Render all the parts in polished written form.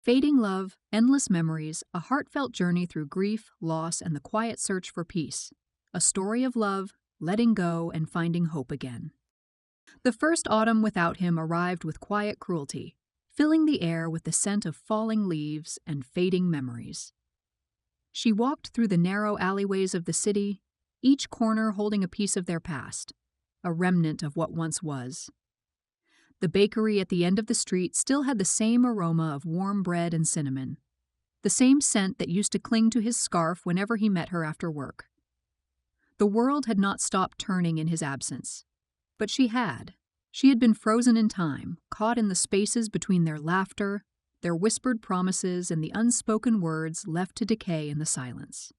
Fading love, endless memories, a heartfelt journey through grief, loss, and the quiet search for peace. A story of love, letting go, and finding hope again. The first autumn without him arrived with quiet cruelty, filling the air with the scent of falling leaves and fading memories. She walked through the narrow alleyways of the city, each corner holding a piece of their past, a remnant of what once was. The bakery at the end of the street still had the same aroma of warm bread and cinnamon, the same scent that used to cling to his scarf whenever he met her after work. The world had not stopped turning in his absence, but she had. She had been frozen in time, caught in the spaces between their laughter, their whispered promises, and the unspoken words left to decay in the silence.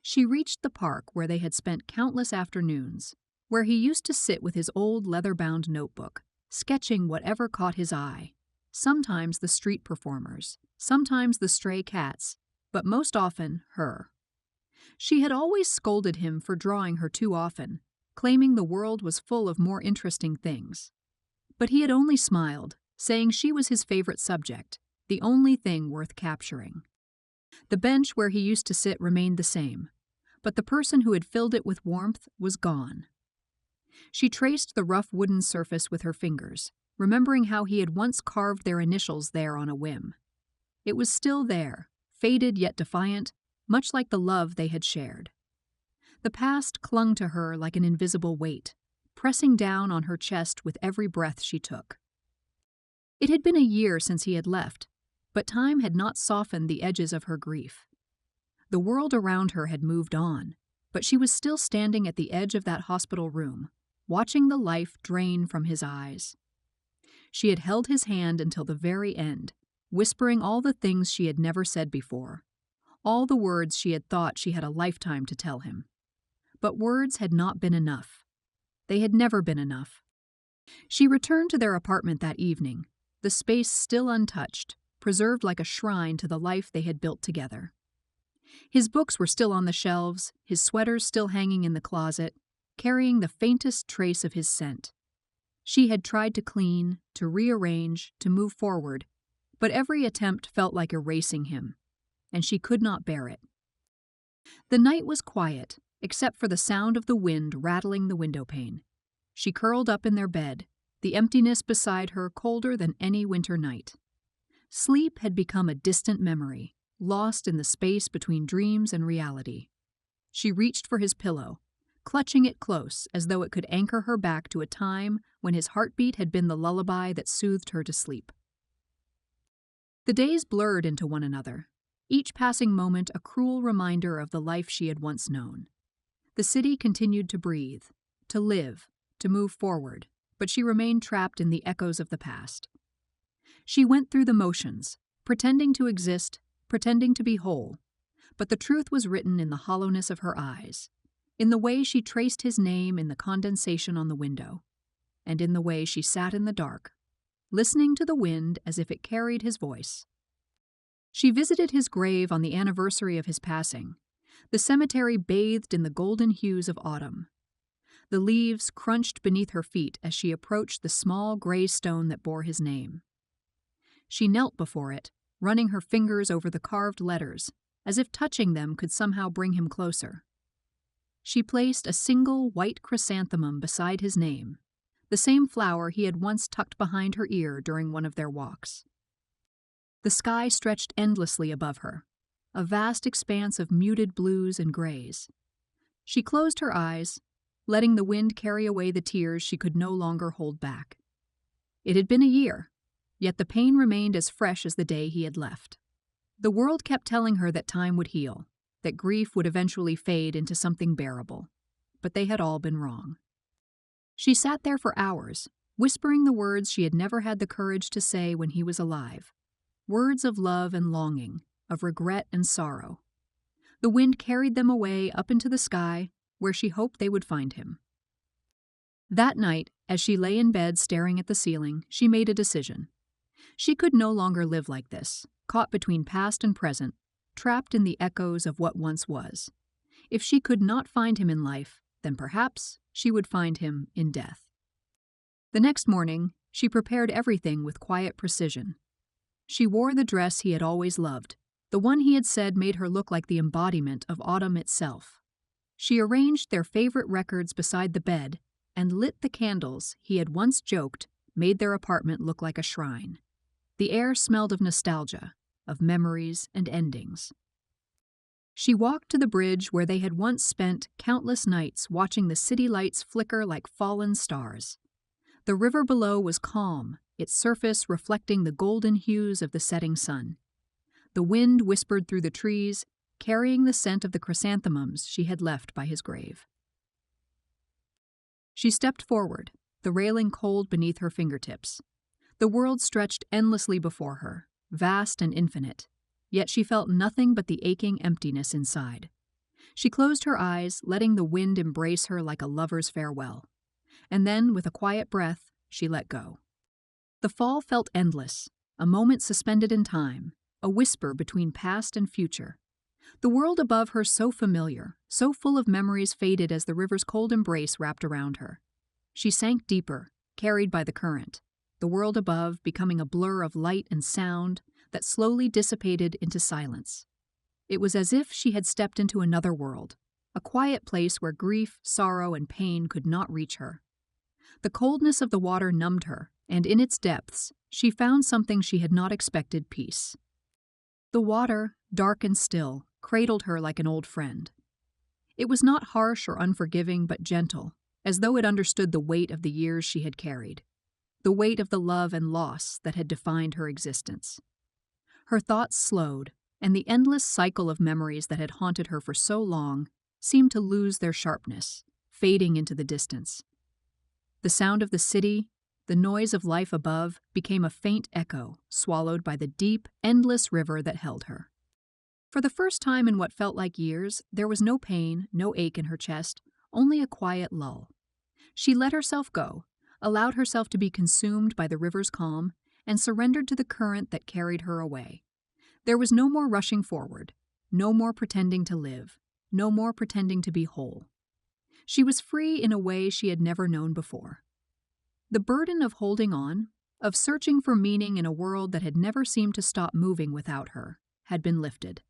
She reached the park where they had spent countless afternoons, where he used to sit with his old leather-bound notebook, sketching whatever caught his eye, sometimes the street performers, sometimes the stray cats, but most often her. She had always scolded him for drawing her too often, claiming the world was full of more interesting things. But he had only smiled, saying she was his favorite subject, the only thing worth capturing. The bench where he used to sit remained the same, but the person who had filled it with warmth was gone. She traced the rough wooden surface with her fingers, remembering how he had once carved their initials there on a whim. It was still there, faded yet defiant, much like the love they had shared. The past clung to her like an invisible weight, pressing down on her chest with every breath she took. It had been a year since he had left, but time had not softened the edges of her grief. The world around her had moved on, but she was still standing at the edge of that hospital room, watching the life drain from his eyes. She had held his hand until the very end, whispering all the things she had never said before, all the words she had thought she had a lifetime to tell him. But words had not been enough. They had never been enough. She returned to their apartment that evening, the space still untouched, preserved like a shrine to the life they had built together. His books were still on the shelves, his sweaters still hanging in the closet, carrying the faintest trace of his scent. She had tried to clean, to rearrange, to move forward, but every attempt felt like erasing him, and she could not bear it. The night was quiet, except for the sound of the wind rattling the windowpane. She curled up in their bed, the emptiness beside her colder than any winter night. Sleep had become a distant memory, lost in the space between dreams and reality. She reached for his pillow, clutching it close as though it could anchor her back to a time when his heartbeat had been the lullaby that soothed her to sleep. The days blurred into one another, each passing moment a cruel reminder of the life she had once known. The city continued to breathe, to live, to move forward, but she remained trapped in the echoes of the past. She went through the motions, pretending to exist, pretending to be whole, but the truth was written in the hollowness of her eyes, in the way she traced his name in the condensation on the window, and in the way she sat in the dark, listening to the wind as if it carried his voice. She visited his grave on the anniversary of his passing, the cemetery bathed in the golden hues of autumn. The leaves crunched beneath her feet as she approached the small gray stone that bore his name. She knelt before it, running her fingers over the carved letters, as if touching them could somehow bring him closer. She placed a single white chrysanthemum beside his name, the same flower he had once tucked behind her ear during one of their walks. The sky stretched endlessly above her, a vast expanse of muted blues and grays. She closed her eyes, letting the wind carry away the tears she could no longer hold back. It had been a year, yet the pain remained as fresh as the day he had left. The world kept telling her that time would heal, that grief would eventually fade into something bearable, but they had all been wrong. She sat there for hours, whispering the words she had never had the courage to say when he was alive, words of love and longing, of regret and sorrow. The wind carried them away up into the sky, where she hoped they would find him. That night, as she lay in bed staring at the ceiling, she made a decision. She could no longer live like this, caught between past and present, trapped in the echoes of what once was. If she could not find him in life, then perhaps she would find him in death. The next morning, she prepared everything with quiet precision. She wore the dress he had always loved, the one he had said made her look like the embodiment of autumn itself. She arranged their favorite records beside the bed and lit the candles he had once joked made their apartment look like a shrine. The air smelled of nostalgia, of memories and endings. She walked to the bridge where they had once spent countless nights watching the city lights flicker like fallen stars. The river below was calm, its surface reflecting the golden hues of the setting sun. The wind whispered through the trees, carrying the scent of the chrysanthemums she had left by his grave. She stepped forward, the railing cold beneath her fingertips. The world stretched endlessly before her, vast and infinite, yet she felt nothing but the aching emptiness inside. She closed her eyes, letting the wind embrace her like a lover's farewell. And then, with a quiet breath, she let go. The fall felt endless, a moment suspended in time, a whisper between past and future. The world above her so familiar, so full of memories faded as the river's cold embrace wrapped around her. She sank deeper, carried by the current, the world above becoming a blur of light and sound that slowly dissipated into silence. It was as if she had stepped into another world, a quiet place where grief, sorrow, and pain could not reach her. The coldness of the water numbed her, and in its depths, she found something she had not expected: peace. The water, dark and still, cradled her like an old friend. It was not harsh or unforgiving, but gentle, as though it understood the weight of the years she had carried, the weight of the love and loss that had defined her existence. Her thoughts slowed, and the endless cycle of memories that had haunted her for so long seemed to lose their sharpness, fading into the distance. The sound of the city, the noise of life above, became a faint echo, swallowed by the deep, endless river that held her. For the first time in what felt like years, there was no pain, no ache in her chest, only a quiet lull. She let herself go, allowed herself to be consumed by the river's calm, and surrendered to the current that carried her away. There was no more rushing forward, no more pretending to live, no more pretending to be whole. She was free in a way she had never known before. The burden of holding on, of searching for meaning in a world that had never seemed to stop moving without her, had been lifted.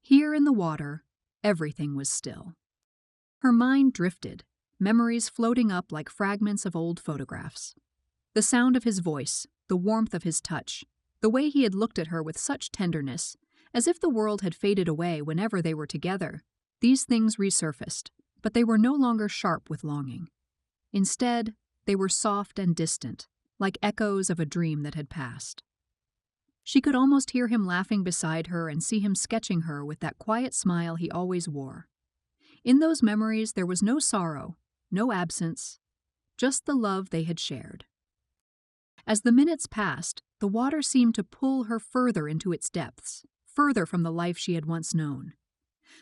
Here in the water, everything was still. Her mind drifted, memories floating up like fragments of old photographs. The sound of his voice, the warmth of his touch, the way he had looked at her with such tenderness, as if the world had faded away whenever they were together, these things resurfaced, but they were no longer sharp with longing. Instead, they were soft and distant, like echoes of a dream that had passed. She could almost hear him laughing beside her and see him sketching her with that quiet smile he always wore. In those memories there was no sorrow, no absence, just the love they had shared. As the minutes passed, the water seemed to pull her further into its depths, further from the life she had once known.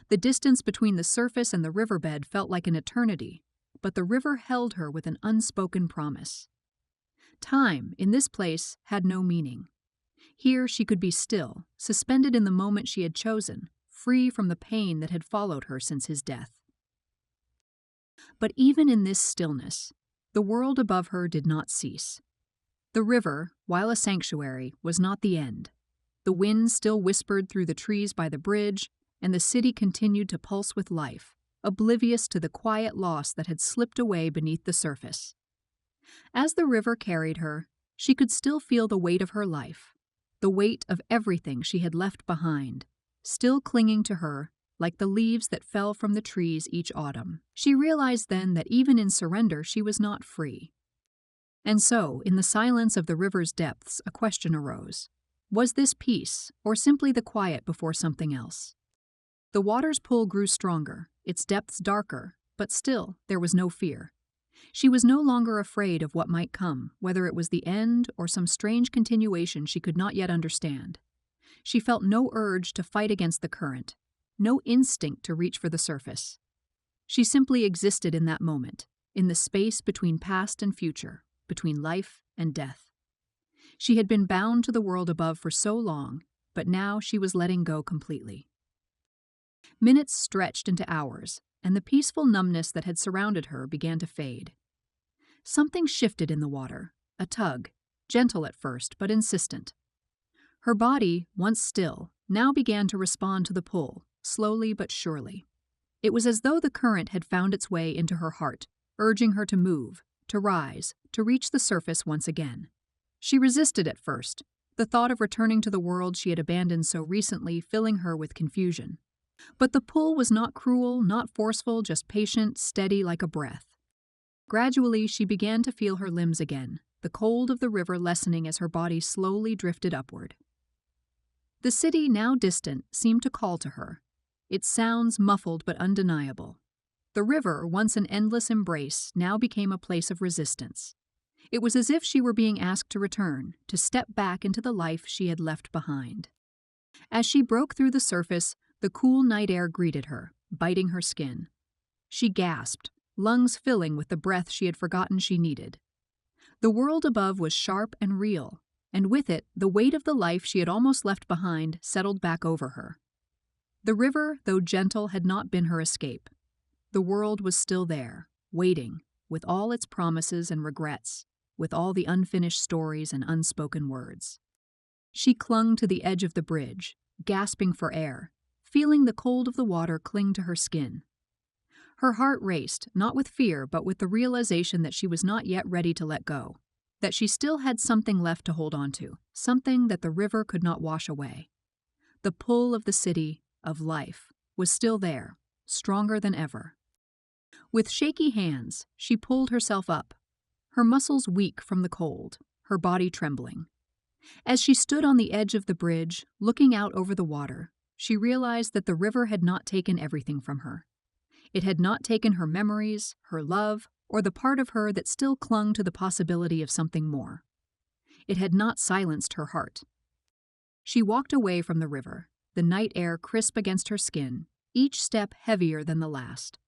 The distance between the surface and the riverbed felt like an eternity, but the river held her with an unspoken promise. Time, in this place, had no meaning. Here she could be still, suspended in the moment she had chosen, free from the pain that had followed her since his death. But even in this stillness, the world above her did not cease. The river, while a sanctuary, was not the end. The wind still whispered through the trees by the bridge, and the city continued to pulse with life, oblivious to the quiet loss that had slipped away beneath the surface. As the river carried her, she could still feel the weight of her life, the weight of everything she had left behind, still clinging to her like the leaves that fell from the trees each autumn. She realized then that even in surrender she was not free. And so, in the silence of the river's depths, a question arose. Was this peace, or simply the quiet before something else? The water's pull grew stronger, its depths darker, but still there was no fear. She was no longer afraid of what might come, whether it was the end or some strange continuation she could not yet understand. She felt no urge to fight against the current, no instinct to reach for the surface. She simply existed in that moment, in the space between past and future, between life and death. She had been bound to the world above for so long, but now she was letting go completely. Minutes stretched into hours, and the peaceful numbness that had surrounded her began to fade. Something shifted in the water, a tug, gentle at first but insistent. Her body, once still, now began to respond to the pull, slowly but surely. It was as though the current had found its way into her heart, urging her to move, to rise, to reach the surface once again. She resisted at first, the thought of returning to the world she had abandoned so recently filling her with confusion. But the pull was not cruel, not forceful, just patient, steady like a breath. Gradually, she began to feel her limbs again, the cold of the river lessening as her body slowly drifted upward. The city, now distant, seemed to call to her, its sounds muffled but undeniable. The river, once an endless embrace, now became a place of resistance. It was as if she were being asked to return, to step back into the life she had left behind. As she broke through the surface, the cool night air greeted her, biting her skin. She gasped, lungs filling with the breath she had forgotten she needed. The world above was sharp and real, and with it, the weight of the life she had almost left behind settled back over her. The river, though gentle, had not been her escape. The world was still there, waiting, with all its promises and regrets, with all the unfinished stories and unspoken words. She clung to the edge of the bridge, gasping for air, feeling the cold of the water cling to her skin. Her heart raced, not with fear, but with the realization that she was not yet ready to let go, that she still had something left to hold on to, something that the river could not wash away. The pull of the city, of life, was still there, stronger than ever. With shaky hands, she pulled herself up, her muscles weak from the cold, her body trembling. As she stood on the edge of the bridge, looking out over the water, she realized that the river had not taken everything from her. It had not taken her memories, her love, or the part of her that still clung to the possibility of something more. It had not silenced her heart. She walked away from the river, the night air crisp against her skin, each step heavier than the last.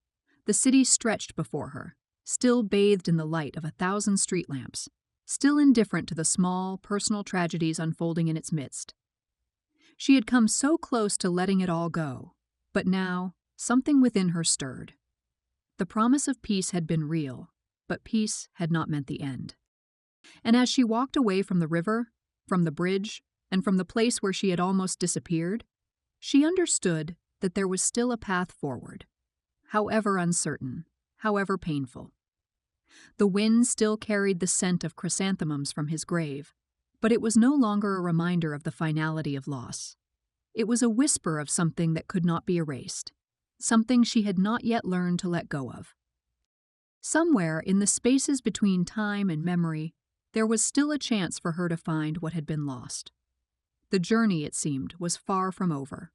The city stretched before her, still bathed in the light of 1,000 street lamps, still indifferent to the small, personal tragedies unfolding in its midst. She had come so close to letting it all go, but now something within her stirred. The promise of peace had been real, but peace had not meant the end. And as she walked away from the river, from the bridge, and from the place where she had almost disappeared, she understood that there was still a path forward, however uncertain, however painful. The wind still carried the scent of chrysanthemums from his grave, but it was no longer a reminder of the finality of loss. It was a whisper of something that could not be erased, something she had not yet learned to let go of. Somewhere in the spaces between time and memory, there was still a chance for her to find what had been lost. The journey, it seemed, was far from over.